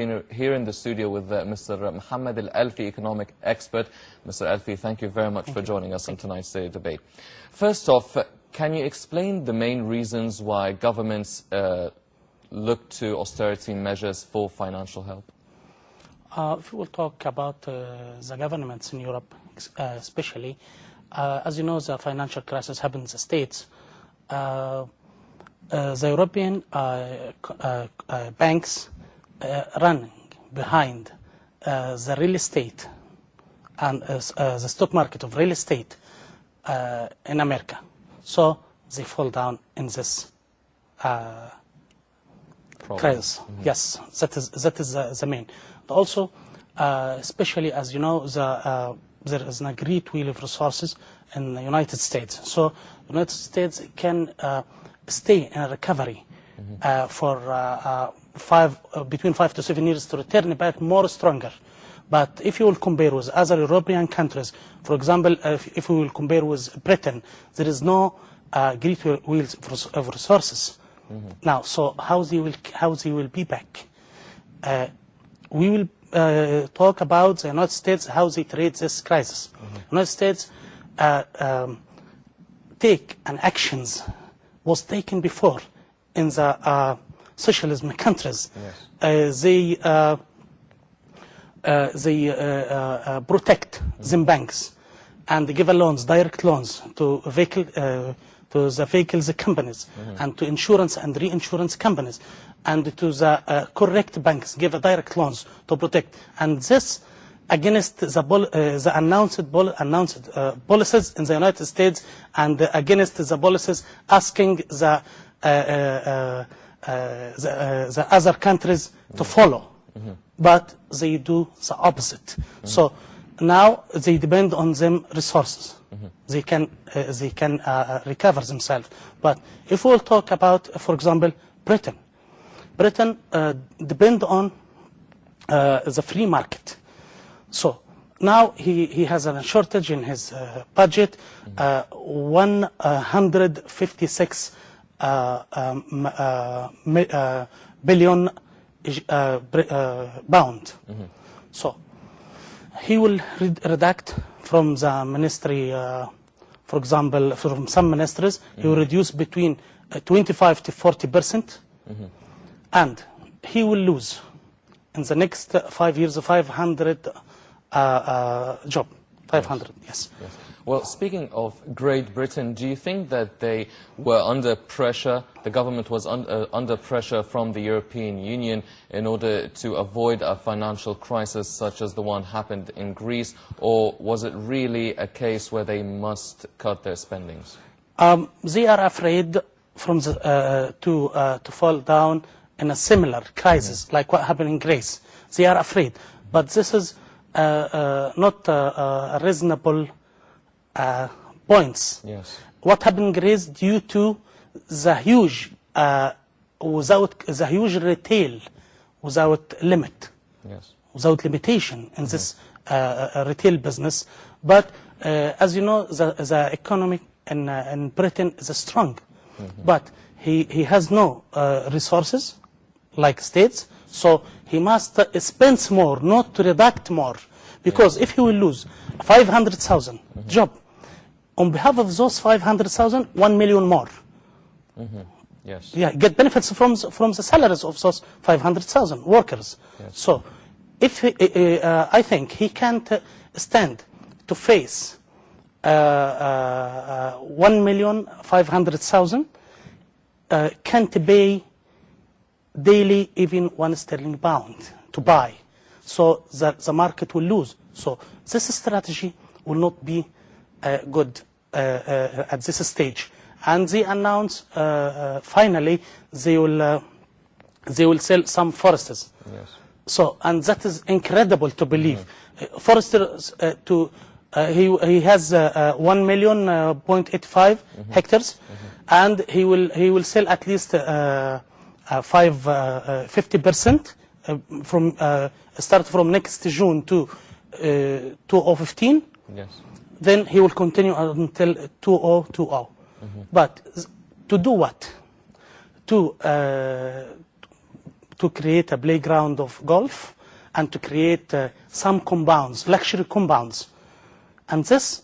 Here in the studio with Mr. Mohamed El Alfy, economic expert. Mr. Alfy, thank you very much for joining us on tonight's debate. First off, can you explain the main reasons why governments look to austerity measures for financial help? If we will talk about the governments in Europe, especially, as you know, the financial crisis happened in the States. The European banks running behind the real estate and the stock market of real estate in America. So they fall down in this crisis. Mm-hmm. Yes, that is the main. But also, especially as you know, there is a great wheel of resources in the United States. So the United States can stay in a recovery for between 5 to 7 years to return back more stronger. But if you will compare with other European countries, for example, if we will compare with Britain, there is no great wheels of resources. Now, so how they will be back? We will talk about the United States, how they treat this crisis. United States take an actions was taken before in the socialism countries. Yes. They protect them banks and give loans, direct loans to the vehicles companies and to insurance and reinsurance companies and to the correct banks give direct loans to protect. And this against the announced policies in the United States and against the policies asking the other countries to follow. But they do the opposite. So now they depend on them resources. They can recover themselves. But if we'll talk about, for example, Britain depend on the free market. So now he has a shortage in his budget, 156 billion pound. So he will redact from the ministry, for example, from some ministries, he will reduce between 25 to 40%, and he will lose in the next 5 years 500 job. 500, yes. Well, speaking of Great Britain, do you think that they were under pressure, the government was under pressure from the European Union in order to avoid a financial crisis such as the one happened in Greece, or was it really a case where they must cut their spendings? They are afraid from to fall down in a similar crisis like what happened in Greece. They are afraid, but this is not a reasonable points. Yes. What happened in Greece due to the huge huge retail without limit, without limitation in this retail business. But as you know, the economy in Britain is strong, but he has no resources like states, so he must spend more, not to redact more, because if he will lose 500,000 job, on behalf of those 500,000, 1 million more. Yes. Yeah, get benefits from the salaries of those 500,000 workers. Yes. So, if I think he can't stand to face 1,500,000, can't pay daily even 1 sterling pound to buy. So the market will lose. So this strategy will not be good at this stage. And they announce finally they will sell some forests. Yes. So, and that is incredible to believe. Foresters he has 1,000,000.85 hectares, and he will sell at least 50% from start from next June to 2015. Yes. Then he will continue until 2020. But to do what? To to create a playground of golf and to create some compounds, luxury compounds. And this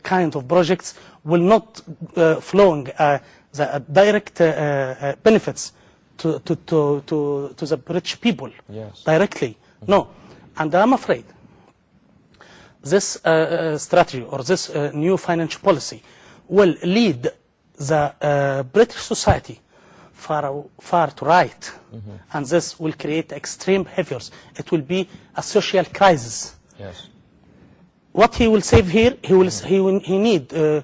kind of projects will not flowing the direct benefits to the British people directly. No, and I'm afraid this strategy or this new financial policy will lead the British society far to right, and this will create extreme behaviors. It will be a social crisis. Yes. What he will save here, he need to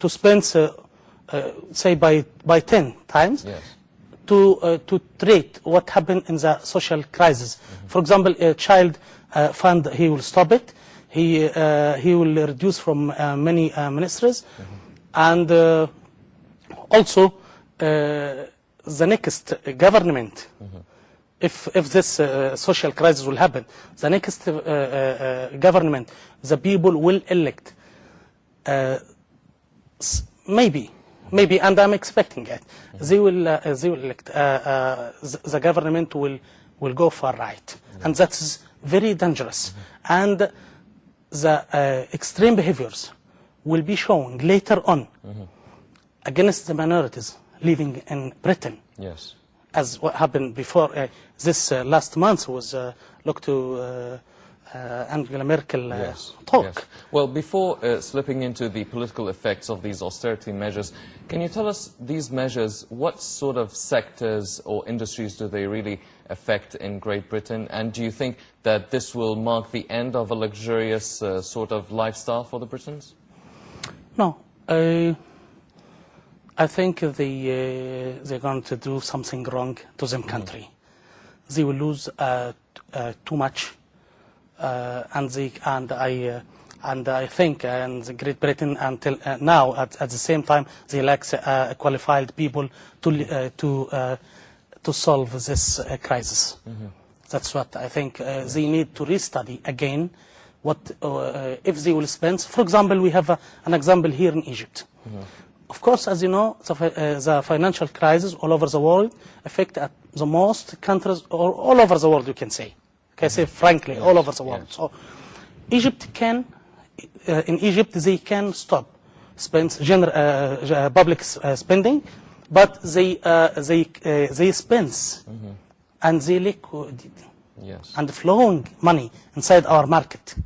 spend say by 10 times to treat what happened in the social crisis. For example, a child fund, he will stop it. He will reduce from many ministries, and also the next government. If this social crisis will happen, the next government, the people will elect. Maybe, and I'm expecting it. They will elect. The government will go far right, and that is very dangerous. And the extreme behaviors will be shown later on against the minorities living in Britain. Yes. As what happened before this last month was look to Angela Merkel talk. Yes. Well, before slipping into the political effects of these austerity measures, can you tell us these measures, what sort of sectors or industries do they really affect in Great Britain? And do you think that this will mark the end of a luxurious sort of lifestyle for the Britons? No. I think they're going to do something wrong to them country. They will lose too much, and I think in Great Britain until now at the same time they lack qualified people to solve this crisis. That's what I think. They need to restudy again what if they will spend. For example, we have an example here in Egypt. Of course, as you know, the financial crisis all over the world affect the most countries, or all over the world, you can say. Okay, say frankly, all over the world. So, Egypt can, in Egypt, they can stop public spending, but they spend and they liquid and flowing money inside our market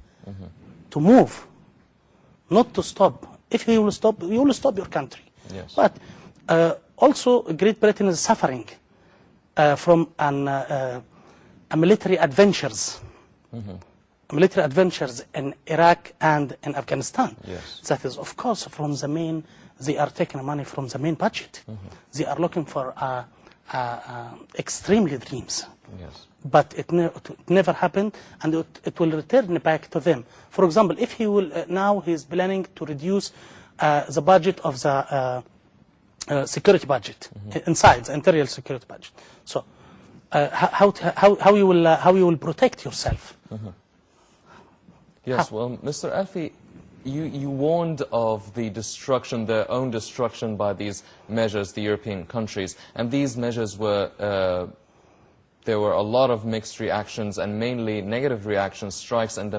to move, not to stop. If you will stop, you will stop your country. Yes. But also, Great Britain is suffering from military adventures. Military adventures in Iraq and in Afghanistan. Yes. That is, of course, from the main. They are taking money from the main budget. They are looking for extremely dreams. Yes. But it never happened, and it will return back to them. For example, if he will now he's planning to reduce the budget of the security budget inside the interior security budget. So how you will protect yourself? Yes. Well, Mr. Alfy, you warned of the destruction, their own destruction by these measures, the European countries, and these measures were. There were a lot of mixed reactions and mainly negative reactions, strikes and demonstrations.